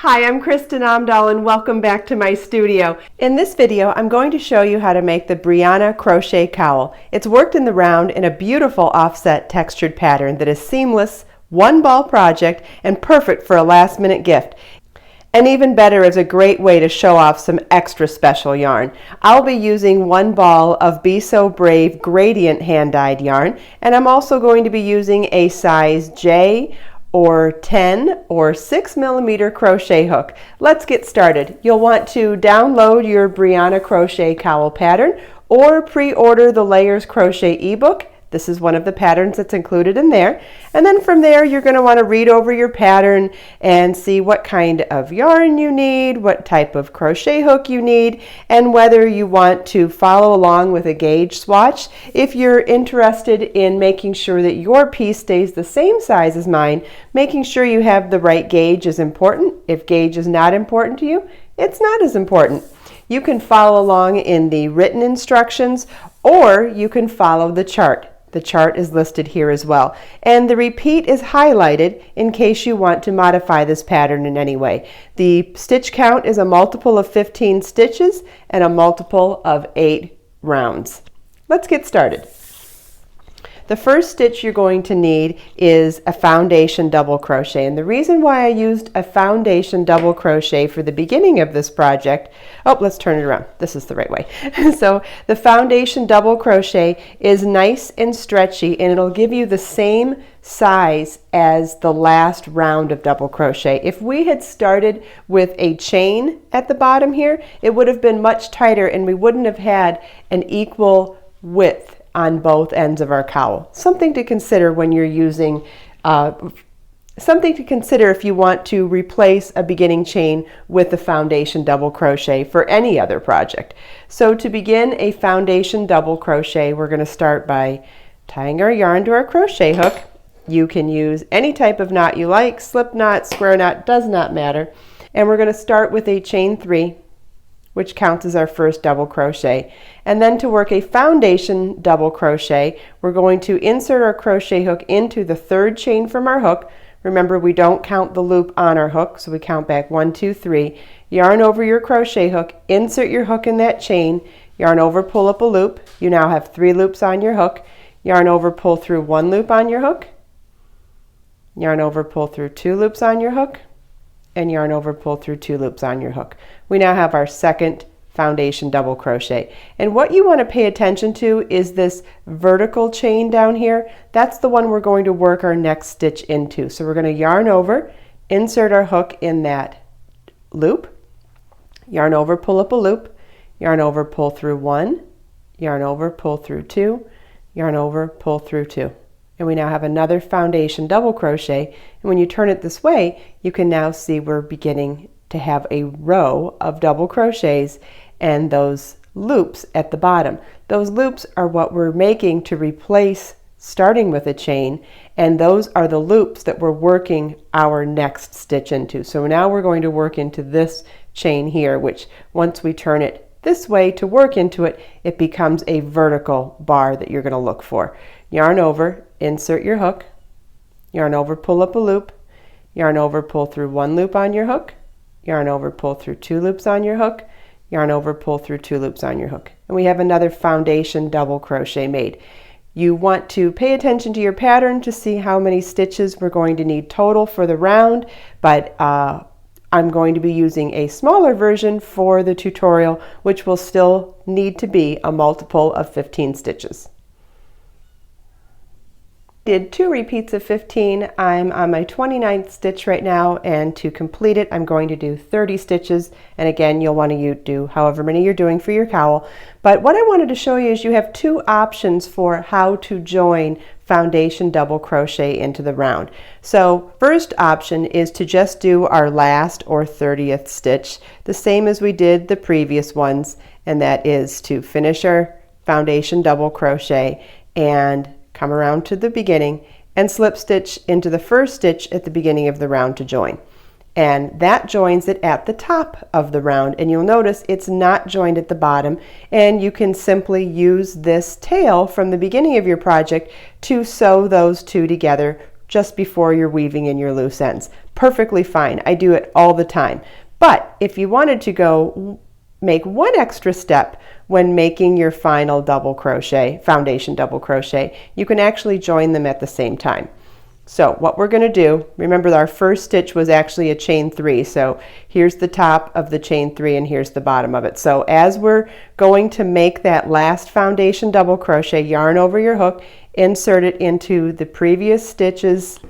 Hi, I'm Kristin Omdahl and welcome back to my studio. In this video, I'm going to show you how to make the Brianna crochet cowl. It's worked in the round in a beautiful offset textured pattern that is seamless, one ball project, and perfect for a last minute gift. And even better, is a great way to show off some extra special yarn. I'll be using one ball of Be So Brave gradient hand-dyed yarn, and I'm also going to be using a size J or 10 or 6mm crochet hook. Let's get started. You'll want to download your Brianna crochet cowl pattern or pre-order the Layers Crochet ebook. This is one of the patterns that's included in there. And then from there, you're going to want to read over your pattern and see what kind of yarn you need, what type of crochet hook you need, and whether you want to follow along with a gauge swatch. If you're interested in making sure that your piece stays the same size as mine, making sure you have the right gauge is important. If gauge is not important to you, it's not as important. You can follow along in the written instructions, or you can follow the chart. The chart is listed here as well. And the repeat is highlighted in case you want to modify this pattern in any way. The stitch count is a multiple of 15 stitches and a multiple of 8 rounds. Let's get started. The first stitch you're going to need is a foundation double crochet, and the reason why I used a foundation double crochet for the beginning of this project, let's turn it around, this is the right way. So the foundation double crochet is nice and stretchy, and it'll give you the same size as the last round of double crochet. If we had started with a chain at the bottom here, it would have been much tighter and we wouldn't have had an equal width on both ends of our cowl. Something to consider when you're using, something to consider if you want to replace a beginning chain with a foundation double crochet for any other project. So to begin a foundation double crochet, we're going to start by tying our yarn to our crochet hook. You can use any type of knot you like, slip knot, square knot, does not matter. And we're going to start with a chain 3, which counts as our first double crochet. And then to work a foundation double crochet, we're going to insert our crochet hook into the third chain from our hook. Remember, we don't count the loop on our hook, so we count back 1, 2, 3. Yarn over your crochet hook, insert your hook in that chain, yarn over, pull up a loop. You now have 3 loops on your hook. Yarn over, pull through 1 loop on your hook. Yarn over, pull through 2 loops on your hook. And yarn over, pull through 2 loops on your hook. We now have our second foundation double crochet. And what you want to pay attention to is this vertical chain down here. That's the one we're going to work our next stitch into. So we're going to yarn over, insert our hook in that loop, yarn over, pull up a loop, yarn over, pull through 1, yarn over, pull through 2, yarn over, pull through 2. And we now have another foundation double crochet, and when you turn it this way, you can now see we're beginning to have a row of double crochets and those loops at the bottom. Those loops are what we're making to replace starting with a chain, and those are the loops that we're working our next stitch into. So now we're going to work into this chain here, which once we turn it this way to work into it, it becomes a vertical bar that you're going to look for. Yarn over, insert your hook, yarn over, pull up a loop, yarn over, pull through 1 loop on your hook, yarn over, pull through 2 loops on your hook, yarn over, pull through 2 loops on your hook. And we have another foundation double crochet made. You want to pay attention to your pattern to see how many stitches we're going to need total for the round, but I'm going to be using a smaller version for the tutorial, which will still need to be a multiple of 15 stitches. Did 2 repeats of 15. I'm on my 29th stitch right now, and to complete it I'm going to do 30 stitches, and again you'll want to do however many you're doing for your cowl. But what I wanted to show you is you have 2 options for how to join foundation double crochet into the round. So first option is to just do our last or 30th stitch, the same as we did the previous ones, and that is to finish our foundation double crochet and come around to the beginning and slip stitch into the first stitch at the beginning of the round to join. And that joins it at the top of the round, and you'll notice it's not joined at the bottom, and you can simply use this tail from the beginning of your project to sew those 2 together just before you're weaving in your loose ends. perfectly fine. I do it all the time. But if you wanted to go make one extra step when making your final double crochet, foundation double crochet, you can actually join them at the same time. So what we're going to do, remember our first stitch was actually a chain 3, so here's the top of the chain 3 and here's the bottom of it. So as we're going to make that last foundation double crochet, yarn over your hook, insert it into the previous stitch's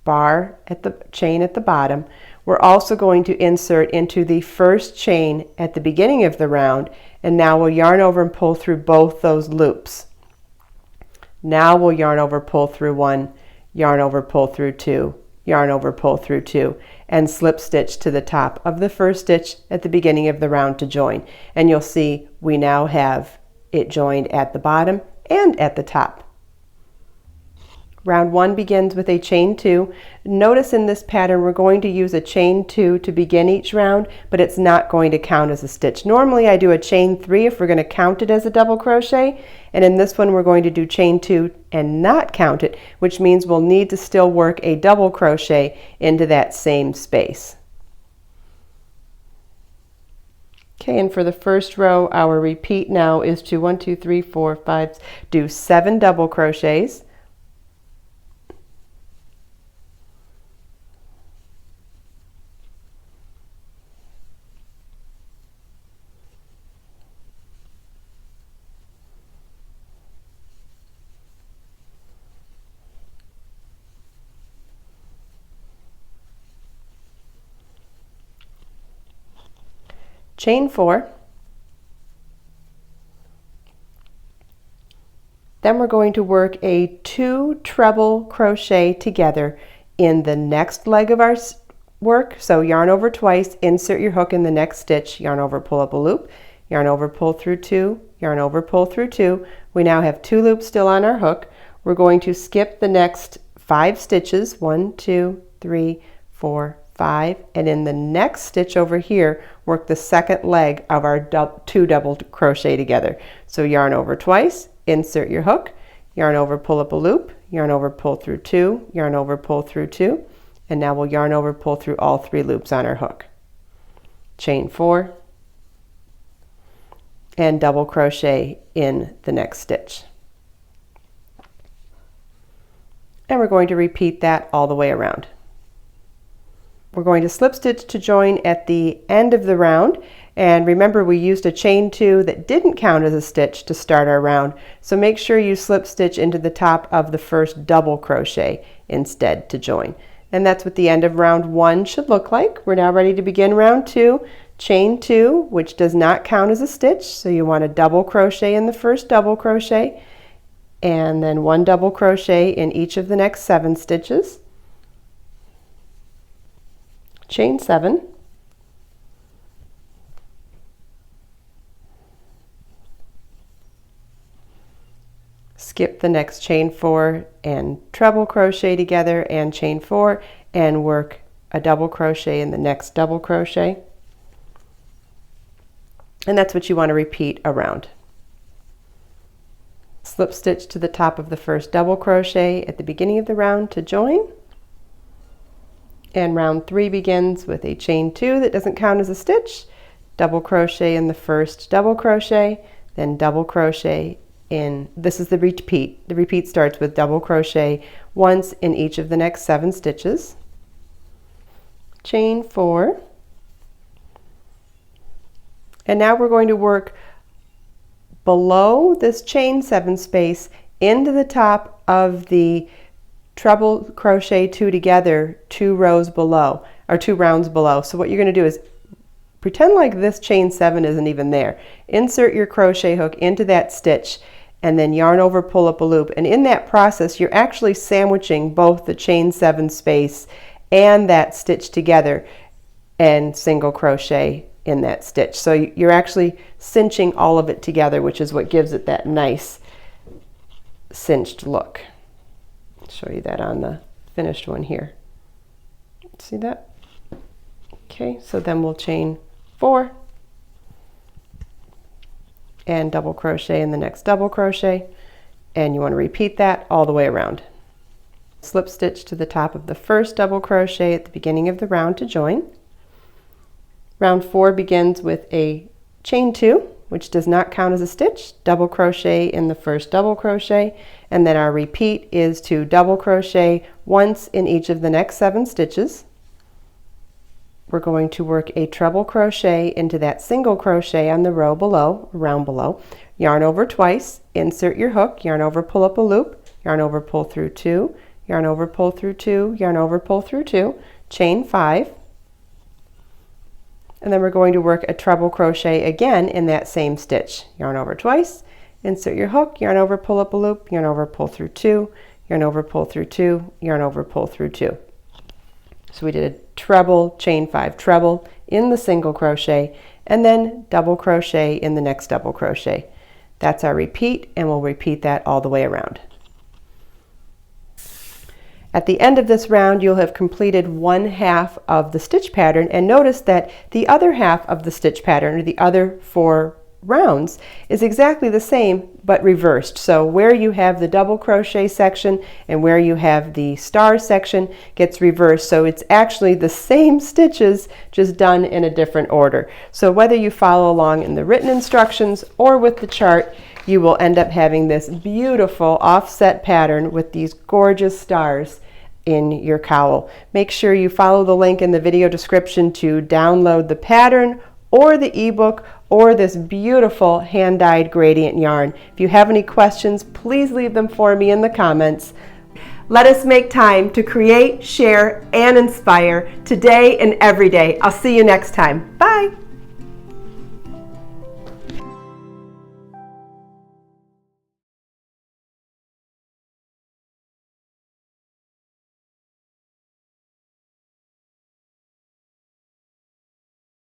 bar at the chain at the bottom. We're also going to insert into the first chain at the beginning of the round, and now we'll yarn over and pull through both those loops. Now we'll yarn over, pull through 1, yarn over, pull through 2, yarn over, pull through 2, and slip stitch to the top of the first stitch at the beginning of the round to join. And you'll see we now have it joined at the bottom and at the top. Round 1 begins with a chain 2. Notice in this pattern we're going to use a chain 2 to begin each round, but it's not going to count as a stitch. Normally I do a chain 3 if we're going to count it as a double crochet, and in this one we're going to do chain 2 and not count it, which means we'll need to still work a double crochet into that same space. Okay, and for the first row, our repeat now is to 1, 2, 3, 4, 5, do 7 double crochets. Chain 4, then we're going to work a 2 treble crochet together in the next leg of our work. So yarn over twice, insert your hook in the next stitch, yarn over, pull up a loop, yarn over, pull through 2, yarn over, pull through 2. We now have 2 loops still on our hook. We're going to skip the next 5 stitches, 1, 2, 3, 4, 5, and in the next stitch over here work the second leg of our 2 double crochet together. So yarn over twice, insert your hook, yarn over, pull up a loop, yarn over, pull through 2, yarn over, pull through 2, and now we'll yarn over, pull through all 3 loops on our hook. Chain 4 and double crochet in the next stitch. And we're going to repeat that all the way around. We're going to slip stitch to join at the end of the round, and remember we used a chain 2 that didn't count as a stitch to start our round, so make sure you slip stitch into the top of the first double crochet instead to join. And that's what the end of round 1 should look like. We're now ready to begin round 2. Chain 2, which does not count as a stitch, so you want to double crochet in the first double crochet and then 1 double crochet in each of the next 7 stitches. Chain 7, skip the next chain 4 and treble crochet together and chain 4 and work a double crochet in the next double crochet, and that's what you want to repeat around. Slip stitch to the top of the first double crochet at the beginning of the round to join. And round 3 begins with a chain 2 that doesn't count as a stitch, double crochet in the first double crochet, then double crochet in, this is the repeat. The repeat starts with double crochet once in each of the next 7 stitches. Chain 4. And now we're going to work below this chain 7 space into the top of the treble crochet 2 together 2 rows below, or 2 rounds below. So what you're going to do is pretend like this chain 7 isn't even there. Insert your crochet hook into that stitch and then yarn over, pull up a loop, and in that process you're actually sandwiching both the chain 7 space and that stitch together and single crochet in that stitch. So you're actually cinching all of it together, which is what gives it that nice cinched look. Show you that on the finished one here. See that? Okay, so then we'll chain 4 and double crochet in the next double crochet, and you want to repeat that all the way around. Slip stitch to the top of the first double crochet at the beginning of the round to join. Round 4 begins with a chain 2, which does not count as a stitch, double crochet in the first double crochet, and then our repeat is to double crochet once in each of the next 7 stitches. We're going to work a treble crochet into that single crochet on the row below, round below, yarn over twice, insert your hook, yarn over, pull up a loop, yarn over, pull through 2, yarn over, pull through 2, yarn over, pull through 2, chain 5, and then we're going to work a treble crochet again in that same stitch. Yarn over twice, insert your hook, yarn over, pull up a loop, yarn over, pull through 2, yarn over, pull through 2, yarn over, pull through 2. So we did a treble, chain 5 treble in the single crochet, and then double crochet in the next double crochet. That's our repeat, and we'll repeat that all the way around. At the end of this round, you'll have completed 1/2 of the stitch pattern, and notice that the other half of the stitch pattern, or the other 4 rounds, is exactly the same but reversed. So where you have the double crochet section and where you have the star section gets reversed. So it's actually the same stitches, just done in a different order. So whether you follow along in the written instructions or with the chart, you will end up having this beautiful offset pattern with these gorgeous stars in your cowl. Make sure you follow the link in the video description to download the pattern or the ebook or this beautiful hand-dyed gradient yarn. If you have any questions, please leave them for me in the comments. Let us make time to create, share, and inspire today and every day. I'll see you next time. Bye!